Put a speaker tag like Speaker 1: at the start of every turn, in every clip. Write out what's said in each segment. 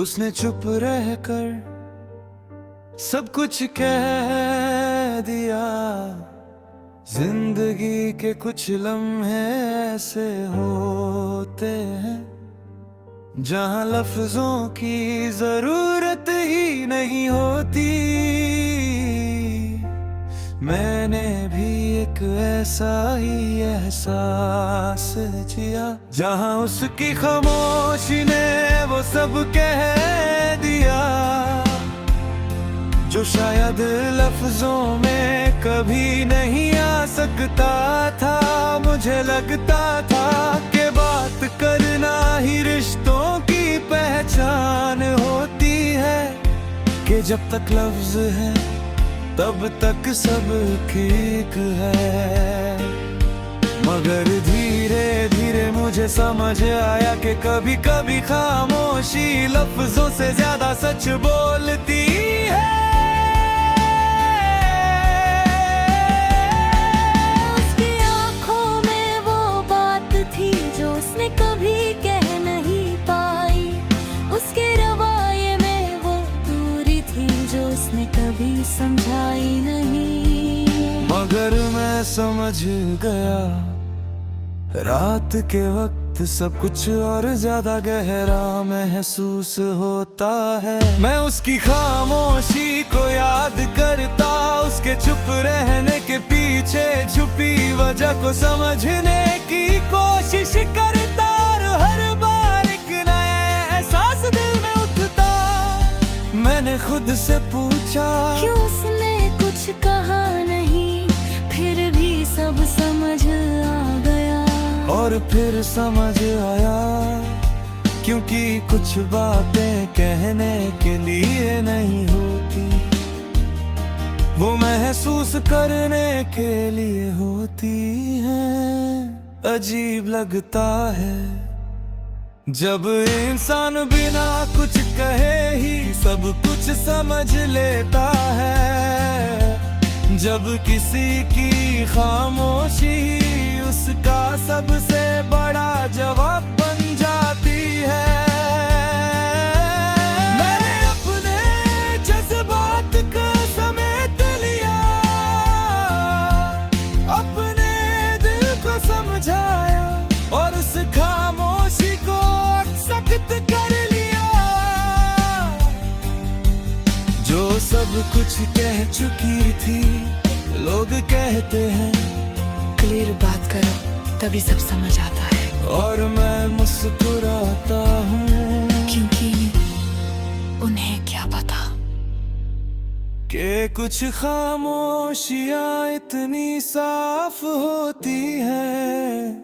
Speaker 1: उसने चुप रहकर सब कुछ कह दिया। जिंदगी के कुछ लम्हे ऐसे होते हैं जहां लफ्जों की जरूरत ही नहीं होती। मैंने भी एक ऐसा ही एहसास किया जहां उसकी खामोशी ने वो सब कह दिया जो शायद लफ्जों में कभी नहीं आ सकता था। मुझे लगता था कि बात करना ही रिश्तों की पहचान होती है, कि जब तक लफ्ज है तब तक सब ठीक है। मगर धीरे धीरे मुझे समझ आया कि कभी कभी खामोशी लफ्जों से ज्यादा सच बोलती है।
Speaker 2: उसकी आंखों में वो बात थी जो उसने कभी कह नहीं पाई। उसके रवैये में वो दूरी थी जो उसने कभी समझाई नहीं।
Speaker 1: मगर मैं समझ गया रात के वक्त सब कुछ और ज्यादा गहरा महसूस होता है। मैं उसकी खामोशी को याद करता, उसके चुप रहने के पीछे छुपी वजह को समझने की कोशिश करता। और हर बार एक नया एहसास दिल में उठता। मैंने खुद से पूछा
Speaker 2: क्यों उसने कुछ कहा नहीं, फिर भी सब समझ आ गया।
Speaker 1: और फिर समझ आया क्योंकि कुछ बातें कहने के लिए नहीं होती, वो महसूस करने के लिए होती हैं। अजीब लगता है जब इंसान बिना कुछ कहे ही सब कुछ समझ लेता है। जब किसी की खामोशी उसका सबसे बड़ा जवाब बन जाती है। मैंने अपने जज्बात को समेट लिया, अपने दिल को समझाया और उस खामोशी को सख्त कर लिया। जो सब कुछ कह चुकी थी, लोग कहते हैं
Speaker 3: क्लियर बात करो तभी सब समझ आता है।
Speaker 1: और मैं मुस्कुराता हूँ
Speaker 3: क्योंकि उन्हें क्या पता
Speaker 1: कि कुछ खामोशियाँ इतनी साफ होती हैं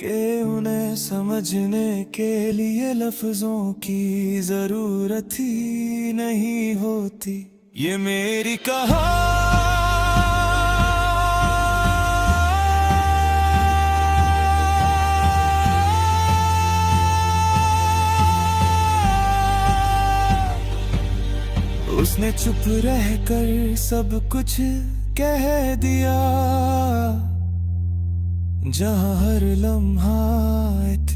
Speaker 1: कि उन्हें समझने के लिए लफ्जों की जरूरत ही नहीं होती। ये मेरी उसने चुप रहकर सब कुछ कह दिया जहां हर लम्हा एक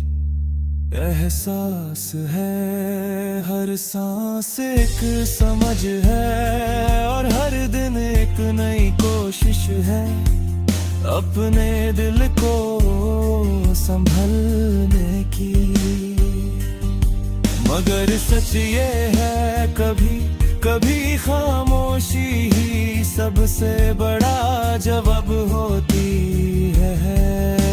Speaker 1: एहसास है, हर सांस एक समझ है और हर दिन एक नई कोशिश है अपने दिल को संभलने की। मगर सच ये है कभी कभी खामोशी ही सबसे बड़ा जवाब होती है।